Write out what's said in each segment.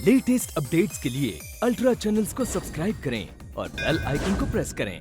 Latest updates के लिए ultra channels को सब्सक्राइब करें और बेल आइकन को प्रेस करें।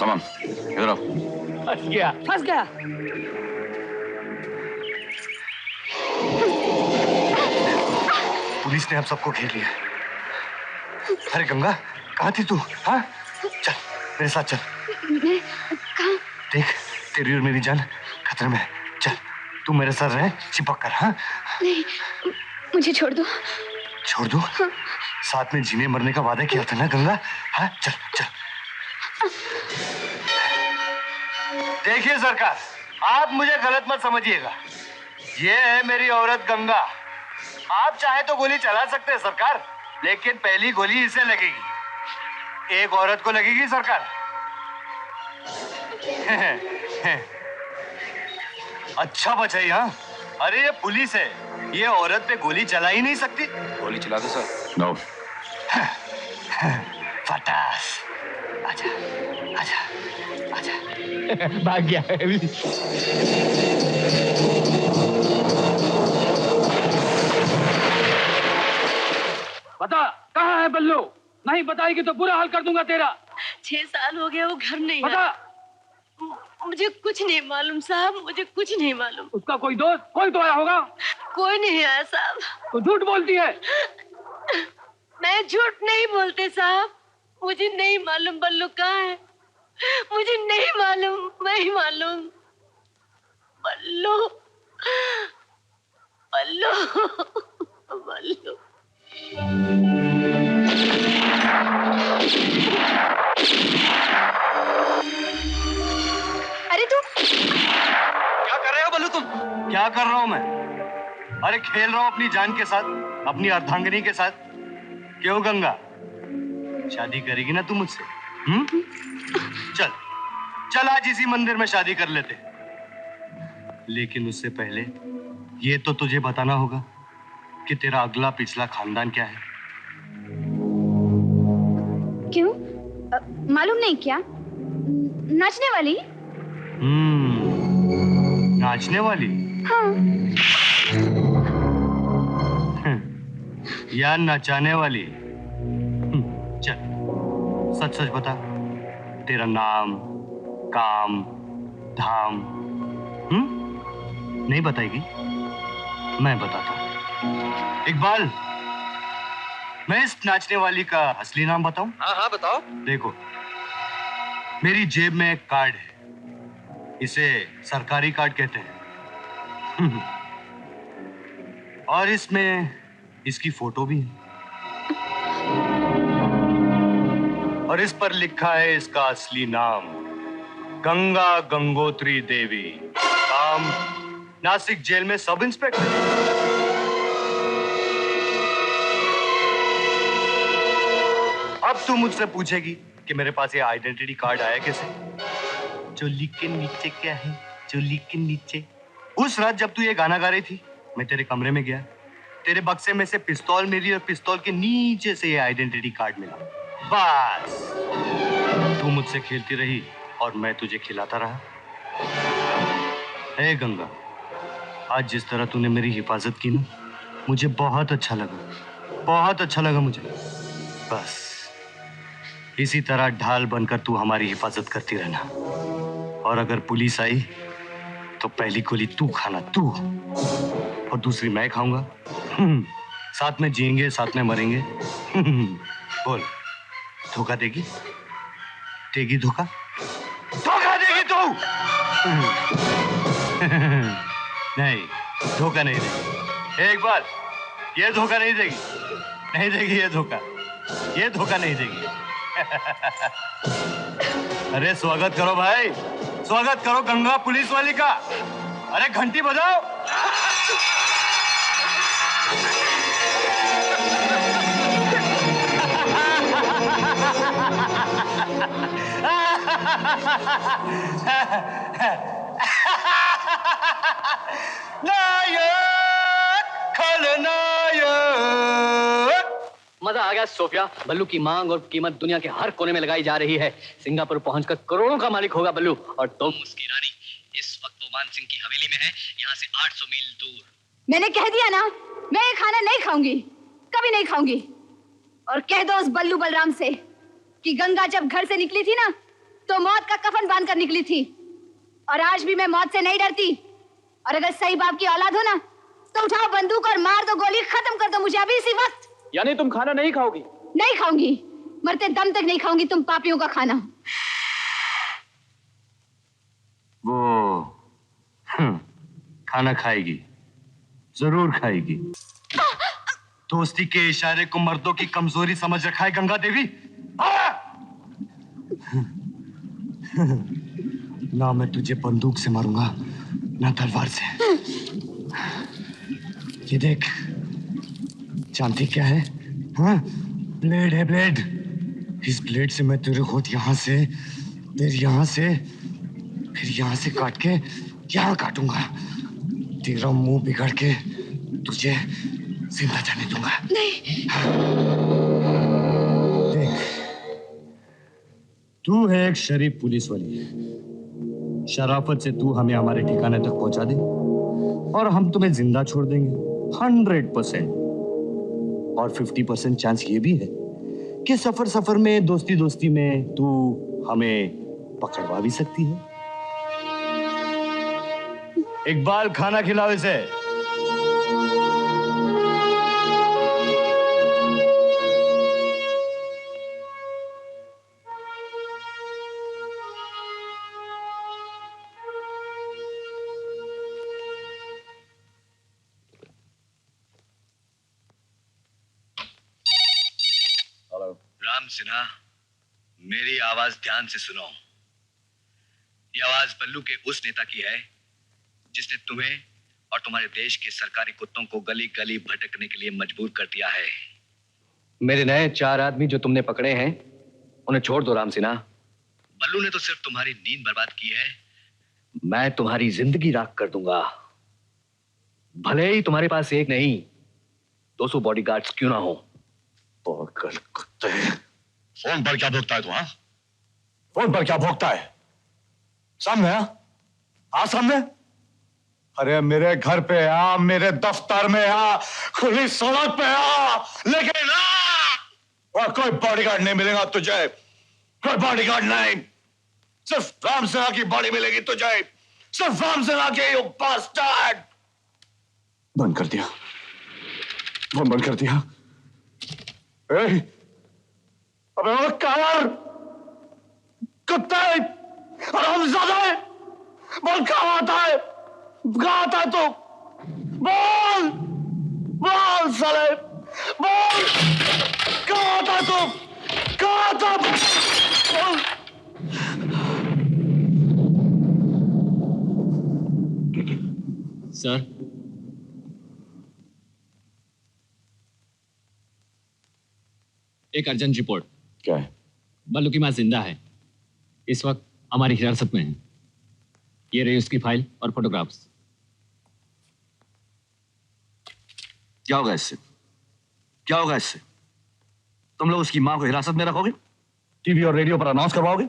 Come on, इधर आओ। फंस गया। पुलिस ने हम सबको घेर लिया। अरे गंगा, कहाँ थी तू? हाँ, चल मेरे साथ चल। मैं कहाँ? देख, तेरी और मेरी जान खतरे में है। चल, तू मेरे साथ रह, चिपक कर। हाँ? नहीं, मुझे छोड़ दो। छोड़ दो? हाँ। साथ में जीने मरने का वादा किया था ना गंगा? हाँ, चल चल। देखिए सरकार, आप मुझे गलत मत समझिएगा। ये है मेरी औरत गंगा। आप चाहे तो गोली चला सकते हैं सरकार, लेकिन पहली गोली इसे लगेगी। एक औरत को लगेगी सरकार। अच्छा बचाई। हाँ, अरे ये पुलिस है, ये औरत पे गोली चला ही नहीं सकती। गोली चला दो सर। नो। फटास। आजा, आजा, आजा। भाग गया। बता कहाँ है बल्लू? नहीं बताएगी तो बुरा हाल कर दूंगा तेरा। 6 साल हो गए वो घर नहीं बता। मुझे कुछ नहीं मालूम साहब, मुझे कुछ नहीं मालूम। उसका कोई दोस्त, कोई तो आया होगा। कोई नहीं आया साहब। तो झूठ बोलती है। मैं झूठ नहीं बोलते साहब, मुझे नहीं मालूम बल्लू कहाँ है, मुझे नहीं मालूम, नहीं मालूम। बल्लू, बल्लू, बल्लू। अरे तू क्या कर रहे हो बल्लू तुम? क्या कर रहा हूँ मैं? अरे खेल रहा हूँ अपनी जान के साथ, अपनी अर्धांगिनी के साथ। क्यों गंगा, शादी करेगी ना तू मुझसे? चल चल आज इसी मंदिर में शादी कर लेते। लेकिन उससे पहले ये तो तुझे बताना होगा कि तेरा अगला पिछला खानदान क्या है। क्यों? मालूम नहीं क्या? नाचने वाली? नाचने वाली? हाँ। या नचाने वाली? चल सच सच बता, तेरा नाम, काम, धाम। नहीं बताएगी? मैं बताता हूँ। इकबाल, मैं इस नाचने वाली का असली नाम बताऊं? हाँ हाँ बताओ। देखो, मेरी जेब में एक कार्ड है, इसे सरकारी कार्ड कहते हैं। और इसमें इसकी फोटो भी है और इस पर लिखा है इसका असली नाम, गंगा गंगोत्री देवी, काम नासिक जेल में सब इंस्पेक्टर। अब तू मुझसे पूछेगी कि मेरे पास ये आइडेंटिटी कार्ड आया कैसे? चोली के नीचे क्या है? चोली के नीचे। उस रात जब तू ये गाना गा रही थी, मैं तेरे कमरे में गया, तेरे बक्से में से पिस्तौल मिली और पिस्तौल के नीचे से ये आइडेंटिटी कार्ड मिला। बस तू मुझसे खेलती रही और मैं तुझे खिलाता रहा। हे गंगा, आज जिस तरह तूने मेरी हिफाजत की ना, मुझे बहुत अच्छा लगा, बहुत अच्छा लगा मुझे। बस इसी तरह ढाल बनकर तू हमारी हिफाजत करती रहना। और अगर पुलिस आई तो पहली गोली तू खाना, तू, और दूसरी मैं खाऊंगा। साथ में जिएंगे, साथ में मरेंगे। बोल, धोखा देगी? देगी धोखा? धोखा देगी तू? नहीं, धोखा नहीं देगी। एक बार ये धोखा नहीं देगी, नहीं देगी ये धोखा, ये धोखा नहीं देगी। अरे स्वागत करो भाई, स्वागत करो गंगा पुलिस वाली का। अरे घंटी बजाओ। नायक, खलनायक। मजा आ गया सोफिया। बल्लू की मांग और कीमत दुनिया के हर कोने में लगाई जा रही है। सिंगापुर पहुंचकर करोड़ों का मालिक होगा बल्लू, और तुम उसकी रानी। इस वक्त वो मान सिंह की हवेली में है, यहाँ से 800 मील दूर। मैंने कह दिया ना, मैं ये खाना नहीं खाऊंगी, कभी नहीं खाऊंगी। और कह दो उस बल्लू बलराम से कि गंगा जब घर से निकली थी ना, तो मौत का कफन बांधकर निकली थी, और आज भी मैं मौत से नहीं डरती। और अगर सही बाप की औलाद हो ना, तो उठाओ बंदूक और मार दो गोली, खत्म कर दो मुझे अभी इसी वक्त। यानी तुम खाना नहीं खाओगी? नहीं खाऊंगी, मरते दम तक नहीं खाऊंगी तुम पापियों का खाना। वो खाना खाएगी, जरूर खाएगी। दोस्ती के इशारे को मर्दों की कमजोरी समझ रखा है गंगा देवी। ना मैं तुझे बंदूक से मारूंगा, ना तलवार से। ये देख, जानती क्या है? हाँ? ब्लेड है, ब्लेड। इस ब्लेड से मैं तेरे होठ यहाँ से, फिर यहाँ से, फिर यहाँ से काट के यहाँ काटूंगा। तेरा मुंह बिगड़ के तुझे जिंदा जाने दूंगा। नहीं। देख, तू है एक शरीफ पुलिस वाली। शराफत से तू हमें हमारे ठिकाने तक पहुंचा दे और हम तुम्हें जिंदा छोड़ देंगे 100%। और 50% चांस ये भी है कि सफर सफर में, दोस्ती दोस्ती में तू हमें पकड़वा भी सकती है। इकबाल खाना खिलाओ इसे। राम सिन्हा, मेरी आवाज ध्यान से सुनो। ये आवाज बल्लू के उस नेता की है जिसने तुम्हें और तुम्हारे देश के सरकारी कुत्तों को गली गली भटकने के लिए मजबूर कर दिया है। मेरे नए 4 आदमी जो तुमने पकड़े हैं उन्हें छोड़ दो राम सिन्हा। बल्लू ने तो सिर्फ तुम्हारी नींद बर्बाद की है, मैं तुम्हारी जिंदगी राख कर दूंगा। भले ही तुम्हारे पास एक नहीं 200 बॉडीगार्ड्स क्यों ना हो। पागल कुत्ते। फोन पर क्या भोगता है तू? हाँ, फोन पर क्या भोगता है? सामने आ सामने। अरे मेरे घर पे आ, मेरे दफ्तर में आ, खुली सड़क पे आ, लेकिन और कोई बॉडीगार्ड नहीं मिलेगा तुझे। कोई बॉडीगार्ड नहीं, सिर्फ राम सिन्हा की बॉडी मिलेगी तुझे। सिर्फ राम सिन्हा के। You bastard. बंद कर दिया, फोन बंद कर दिया। अबे वो कायर कुत्ते, हरामजादे, बोल कहाँ आता है? कहाँ आता है तू? बोल बोल साले, बोल कहाँ आता है तू? कहाँ आता है? सर, एक अर्जेंट रिपोर्ट। क्या है? बल्लू की मां जिंदा है, इस वक्त हमारी हिरासत में है। ये रही उसकी फाइल और फोटोग्राफ्स। क्या होगा इससे? क्या होगा इससे? तुम लोग उसकी मां को हिरासत में रखोगे, टीवी और रेडियो पर अनाउंस करवाओगे?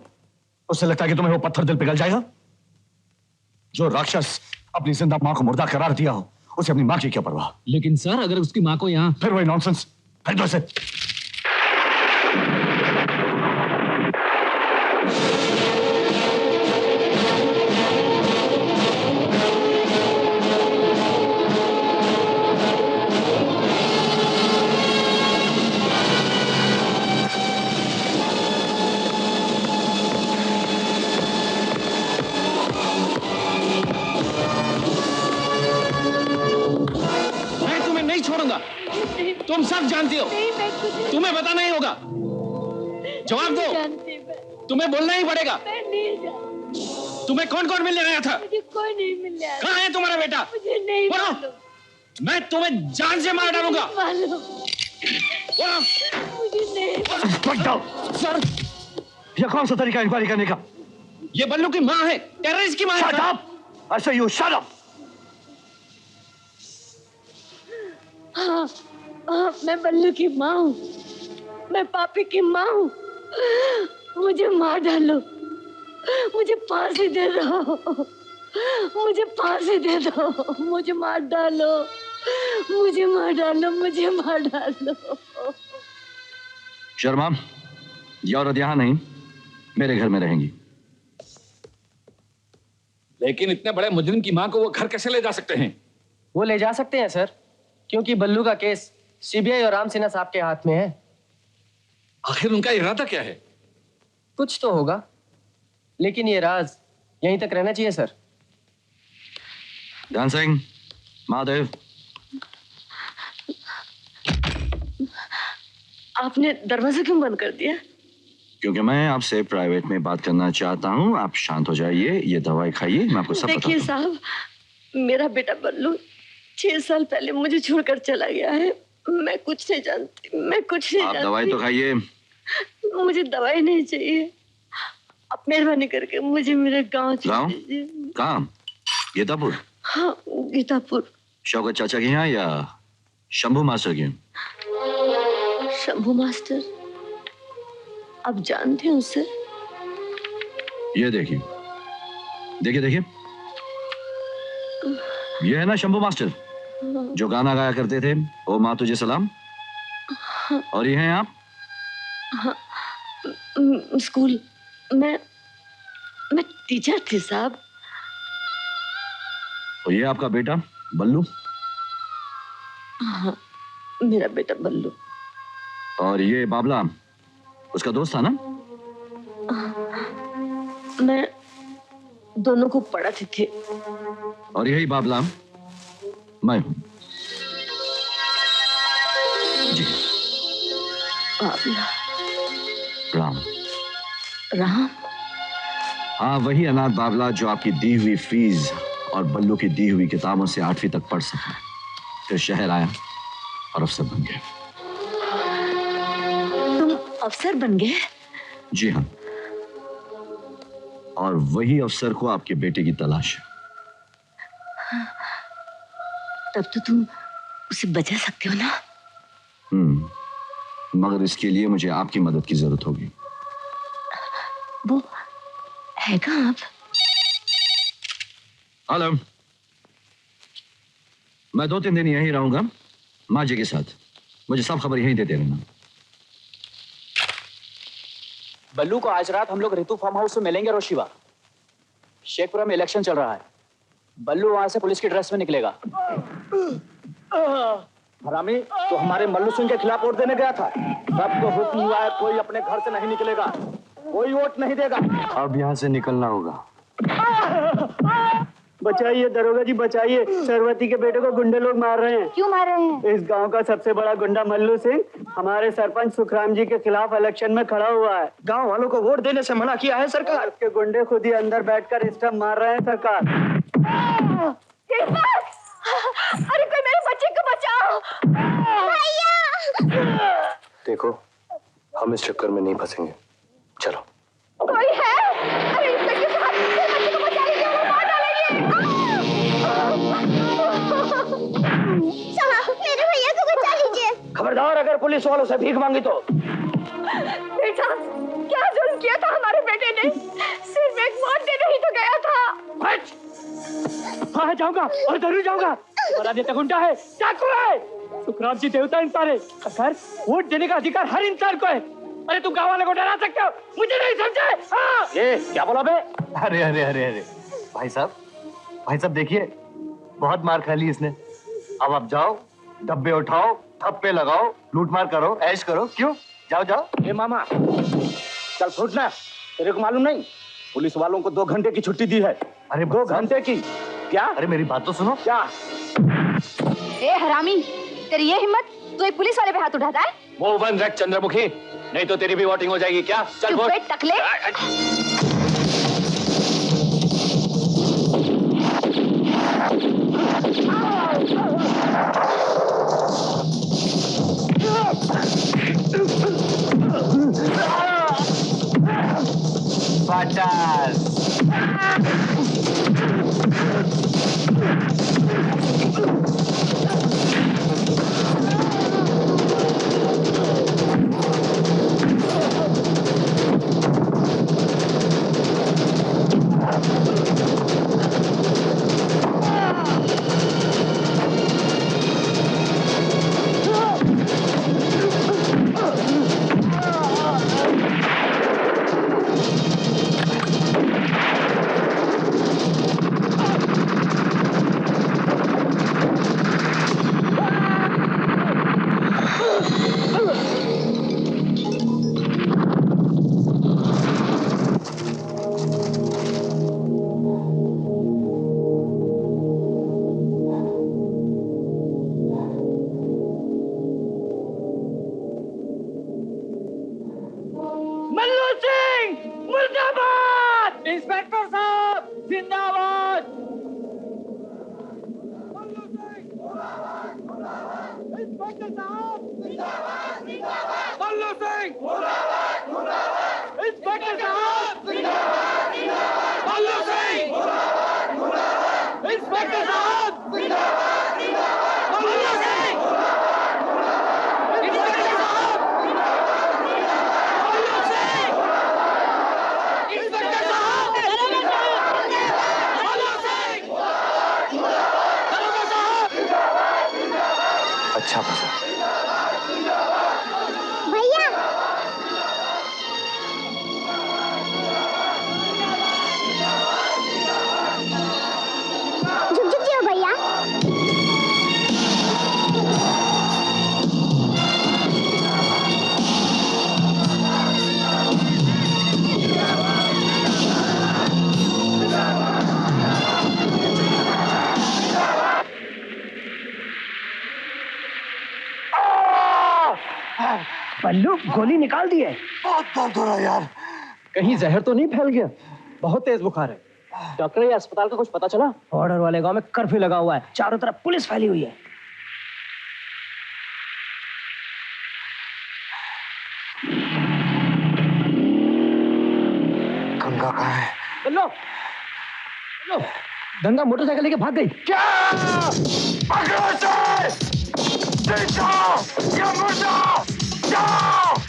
उससे लगता है कि तुम्हें वो पत्थर दिल पिघल जाएगा? जो राक्षस अपनी जिंदा मां को मुर्दा करार दिया हो, उसे अपनी मां की क्या परवाह? लेकिन सर, अगर उसकी मां को यहाँ... फिर वही नॉनसेंस। फेंक दो इसे। तुम सब जानती हो। तुम्हें पता नहीं होगा। जवाब दो। तुम्हें बोलना ही पड़ेगा। तुम्हें कौन कौन मिलने आया था? मुझे कोई नहीं मिलने आया। कहाँ है तुम्हारा बेटा? मुझे नहीं मालूम। मैं तुम्हें जान से मार डालूंगा। मालूम। मुझे नहीं। सर, यह कौन सा तरीका इंक्वायरी करने का? ये बल्लू की माँ है, टेररिस्ट की माँ है। Shut up! I say you shut up! हाँ, मैं बल्लू की माँ हूँ। मैं पापी की माँ हूँ। मुझे मार डालो। मुझे फांसी दे दो। मुझे फांसी दे दो। मुझे मार डालो। मुझे मार डालो। मुझे मार डालो। शर्मा, ये औरत यहाँ नहीं, मेरे घर में रहेंगी। लेकिन इतने बड़े मुजरिम की माँ को वो घर कैसे ले जा सकते हैं? वो ले जा सकते हैं सर, क्योंकि बल्लू का केस सीबीआई और राम सिन्हा साहब के हाथ में है। आखिर उनका इरादा क्या है? कुछ तो होगा, लेकिन ये राज यहीं तक रहना चाहिए सर। ध्यान सिंह, महादेव, आपने दरवाजा क्यों बंद कर दिया? क्योंकि मैं आपसे प्राइवेट में बात करना चाहता हूँ। आप शांत हो जाइए, ये दवाई खाइए, मैं आपको सब बताता हूँ। देखिए साहब, मेरा बेटा बल्लू 6 साल पहले मुझे छोड़कर चला गया है। मैं कुछ नहीं जानती। मैं कुछ नहीं आप जानती। दवाई तो खाइए। मुझे दवाई नहीं चाहिए। आप मेहरबानी करके मुझे मेरे गांव गांव? दीजिए। कहाँ? गीतापुर? हाँ, गीतापुर। शौकत चाचा के यहाँ या शंभू मास्टर के? शंभू मास्टर, आप जानते हैं उसे? ये देखिए, देखिए देखिए, ये है ना शंभू मास्टर जो गाना गाया करते थे, ओ माँ तुझे सलाम। और ये हैं आप? स्कूल मैं टीचर थी साहब। तो ये आपका बेटा बल्लू? हाँ, मेरा बेटा बल्लू। और ये बाबला उसका दोस्त था ना? मैं दोनों को पढ़ाती थी। और यही बाबला मैं हूं। जी। बाबला। राम। राम? हाँ, वही अनाथ बाबला जो आपकी दी हुई फीस और बल्लू की दी हुई किताबों से 8वीं तक पढ़ सका, फिर शहर आया और अफसर बन गया। तुम अफसर बन गए? जी हाँ, और वही अफसर को आपके बेटे की तलाश है। तब तो तुम उसे बचा सकते हो ना? मगर इसके लिए मुझे आपकी मदद की जरूरत होगी। वो है कहाँ आप? हेलो, मैं 2-3 दिन यहीं रहूंगा माँ जी के साथ। मुझे सब खबर यहीं देते रहना। बल्लू को आज रात हम लोग रितु फार्म हाउस में मिलेंगे रोशिवा। शेखपुरा में इलेक्शन चल रहा है। बल्लू वहां से पुलिस की ड्रेस में निकलेगा। हरामी, तो हमारे मल्लू सिंह के खिलाफ वोट देने गया था। सबको हुक्म हुआ है कोई अपने घर से नहीं निकलेगा, कोई वोट नहीं देगा। अब यहाँ से निकलना होगा। बचाइए दरोगा जी, बचाइए। सरवती के बेटे को गुंडे लोग मार रहे हैं। क्यों मार रहे हैं? इस गांव का सबसे बड़ा गुंडा मल्लू सिंह हमारे सरपंच सुखराम जी के खिलाफ इलेक्शन में खड़ा हुआ है। गांव वालों को वोट देने से मना किया है सरकार। उसके गुंडे खुद ही अंदर बैठकर स्टंप मार रहे हैं सरकार। अरे कोई मेरे बच्चे को बचाओ! भैया! देखो, हम इस चक्कर में नहीं फंसेंगे। चलो। कोई है? अरे इंस्पेक्टर साहब, मेरे बच्चे को बचा लीजिए, वो मार डालेंगे। साहब, मेरे भैया को बचा लीजिए। खबरदार अगर पुलिस वालों से भीख मांगी तो। बेटा, क्या जुल्म किया था हमारे बेटे ने? सिर्फ एक वोट देने ही तो गया था। हाँ, जाऊंगा और जरूर जाऊंगा। बड़ा नेता गुंडा है, डाकू है। सुखराम जी देवता इंसान है। सरकार, वोट देने का अधिकार हर इंसान को है। अरे तुम गाँव वाले को डरा सकते हो, मुझे नहीं समझे? हाँ। ये क्या बोला बे? अरे अरे अरे अरे भाई साहब देखिए, बहुत मार खा ली इसने। अब आप जाओ, डब्बे उठाओ, थप्पे लगाओ, लूटमार करो, ऐश करो। क्यों? जाओ जाओ। ए मामा, चल फूटना। तेरे को मालूम नहीं, पुलिस वालों को 2 घंटे की छुट्टी दी है। अरे 2 घंटे की? क्या? अरे मेरी बात तो सुनो। क्या? ए हरामी, तेरी ये हिम्मत, तू एक पुलिस वाले पे हाथ उठाता है? वो वन रख चंद्रमुखी, नहीं तो तेरी भी वोटिंग हो जाएगी। क्या? चल वोट। टकले। इंस्पेक्टर साहब जिंदाबाद। इंस्पेक्टर साहब जिंदाबाद जिंदाबाद। बल्लू सिंह मुर्दाबाद मुर्दाबाद। इंस्पेक्टर साहब जिंदाबाद जिंदाबाद। बल्लू सिंह मुर्दाबाद मुर्दाबाद। इंस्पेक्टर साहब जिंदाबाद जिंदाबाद। बल्लू सिंह मुर्दाबाद मुर्दाबाद। इंस्पेक्टर साहब जिंदाबाद जिंदाबाद। बल्लू सिंह इंस्पेक्टर साहब। अच्छा फंसा। भैया, झुक झुक क्यों? बल्लू गोली निकाल दी है। बहुत दर्द हो रहा है यार। कहीं जहर तो नहीं फैल गया? बहुत तेज बुखार है। डॉक्टर, ये अस्पताल का कुछ पता चला? बॉर्डर वाले गांव में कर्फ्यू लगा हुआ है, चारों तरफ पुलिस फैली हुई है। गंगा कहाँ है? बल्लू, बल्लू, गंगा मोटरसाइकिल लेके भाग गई। क्या? पकड़ो उसे! जिंदा या मुर्दा! जाओ!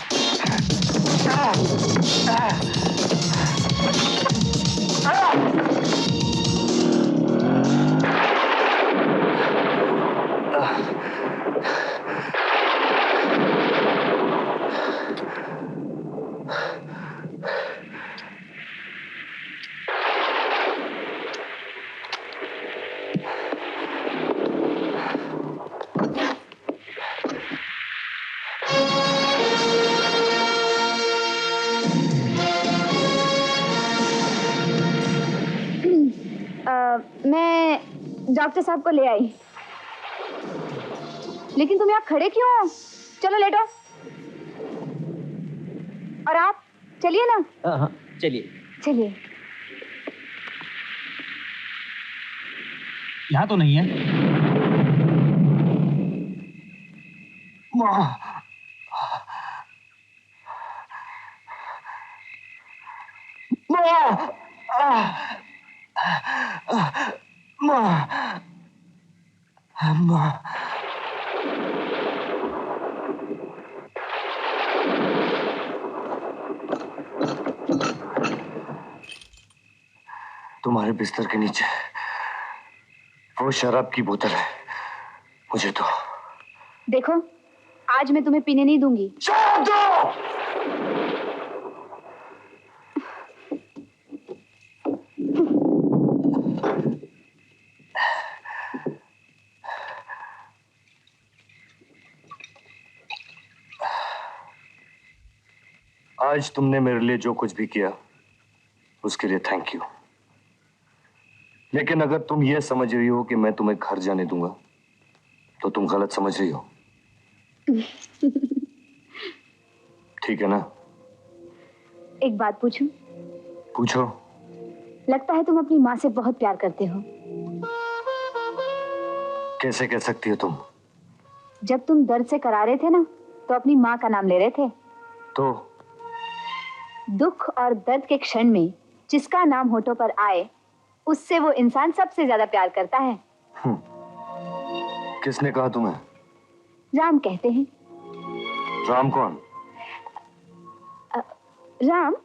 मैं डॉक्टर साहब को ले आई, लेकिन तुम यहाँ खड़े क्यों हो? चलो लेटो। और आप चलिए ना। हाँ, चलिए चलिए। यहाँ तो नहीं है। माँ, माँ, तुम्हारे बिस्तर के नीचे वो शराब की बोतल है, मुझे तो। देखो, आज मैं तुम्हें पीने नहीं दूंगी। शराब दो! आज तुमने मेरे लिए जो कुछ भी किया उसके लिए थैंक यू। लेकिन अगर तुम ये समझ रही हो कि मैं तुम्हें घर जाने दूंगा तो तुम गलत समझ रही हो। ठीक है ना? एक बात पूछूं? पूछो। लगता है तुम अपनी माँ से बहुत प्यार करते हो। कैसे कह सकती हो तुम? जब तुम दर्द से करा रहे थे ना, तो अपनी माँ का नाम ले रहे थे। तो दुख और दर्द के क्षण में जिसका नाम होठों पर आए, उससे वो इंसान सबसे ज्यादा प्यार करता है। किसने कहा तुम्हें? राम कहते हैं। राम कौन? राम?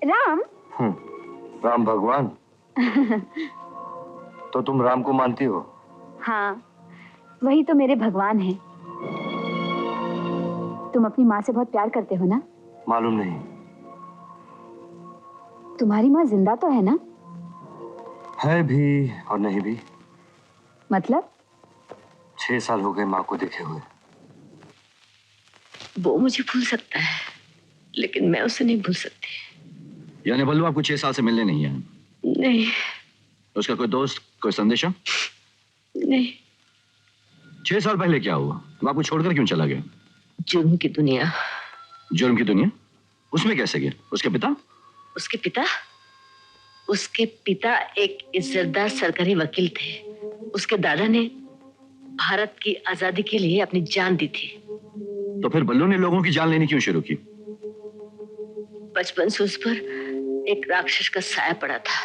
राम? राम भगवान? तो तुम राम को मानती हो? हाँ, वही तो मेरे भगवान हैं। तुम अपनी माँ से बहुत प्यार करते हो ना? मालूम नहीं। तुम्हारी माँ जिंदा तो है ना? है भी और नहीं भी। मतलब? 6 साल हो गए माँ को देखे हुए। वो मुझे भूल सकता है, लेकिन मैं उसे नहीं भूल सकती। यानी बल्लू आपको 6 साल से मिलने नहीं है? नहीं। उसका कोई दोस्त, कोई संदेशा? नहीं। 6 साल पहले क्या हुआ? वो आपको छोड़कर क्यों चला गया? जुर्म की दुनिया। जुर्म की दुनिया? उसमें कैसे गया? उसके पिता? उसके पिता? उसके पिता एक इज्जतदार सरकारी वकील थे। उसके दादा ने भारत की आजादी के लिए अपनी जान दी थी। तो फिर बल्लू ने लोगों की जान लेनी क्यों शुरू की? बचपन से उस पर एक राक्षस का साया पड़ा था।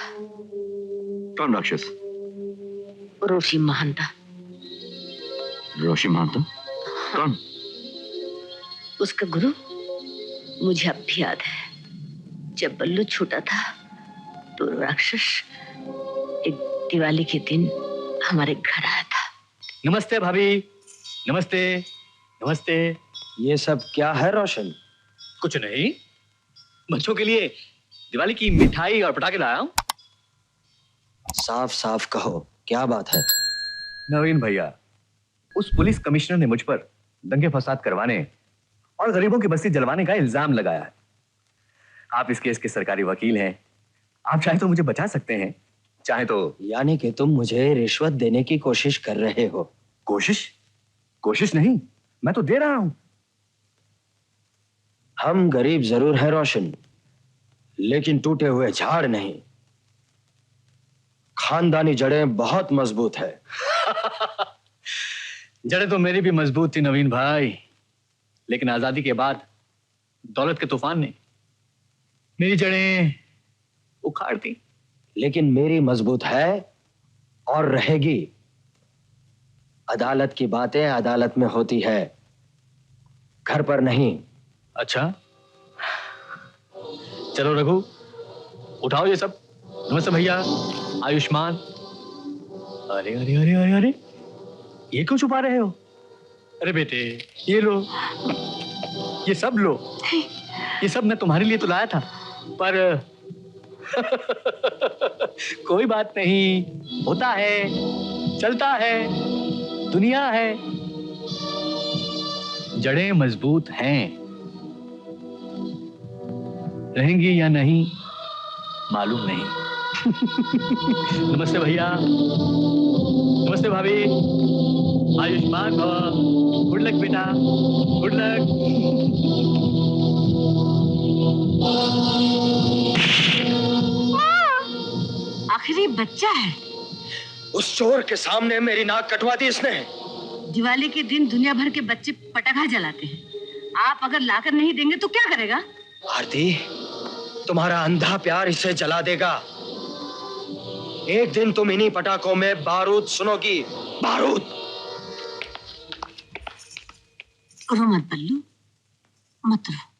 कौन राक्षस? रोशी महानता। रोशी महानता? कौन? उसका गुरु मुझे अब भी याद है। जब बल्लू छोटा था तो राक्षस एक दिवाली के दिन हमारे घर आया था। नमस्ते भाभी। नमस्ते। नमस्ते। ये सब क्या है रोशन? कुछ नहीं, बच्चों के लिए दिवाली की मिठाई और पटाखे लाया हूं। साफ साफ कहो, क्या बात है? नवीन भैया, उस पुलिस कमिश्नर ने मुझ पर दंगे फसाद करवाने और गरीबों की बस्ती जलवाने का इल्जाम लगाया है। आप इस केस के सरकारी वकील हैं, आप चाहे तो मुझे बचा सकते हैं, चाहे तो। यानी कि तुम मुझे रिश्वत देने की कोशिश कर रहे हो? कोशिश? कोशिश नहीं, मैं तो दे रहा हूं। हम गरीब जरूर हैं रोशन, लेकिन टूटे हुए झाड़ नहीं। खानदानी जड़ें बहुत मजबूत है। जड़ें तो मेरी भी मजबूत थी नवीन भाई, लेकिन आजादी के बाद दौलत के तूफान ने मेरी जड़ें उखाड़ दी। लेकिन मेरी मजबूत है और रहेगी। अदालत की बातें अदालत में होती है, घर पर नहीं। अच्छा चलो रघु, उठाओ ये सब। नमस्ते भैया, आयुष्मान। अरे अरे अरे अरे अरे, ये क्यों छुपा रहे हो? अरे बेटे ये लो, ये सब लो। ये सब मैं तुम्हारे लिए तो लाया था, पर कोई बात नहीं, होता है, चलता है, दुनिया है। जड़ें मजबूत हैं, रहेंगी या नहीं मालूम नहीं। नमस्ते भैया, नमस्ते भाभी, आयुष्मान भव। गुड लक बेटा, गुड लक। आखिरी बच्चा है। उस चोर के सामने मेरी नाक कटवा दी इसने। दिवाली के दिन दुनिया भर के बच्चे पटाखा जलाते हैं, आप अगर लाकर नहीं देंगे तो क्या करेगा? आरती, तुम्हारा अंधा प्यार इसे जला देगा। एक दिन तुम इन्हीं पटाखों में बारूद सुनोगी, बारूद। रो मत बल्लू, मत रो।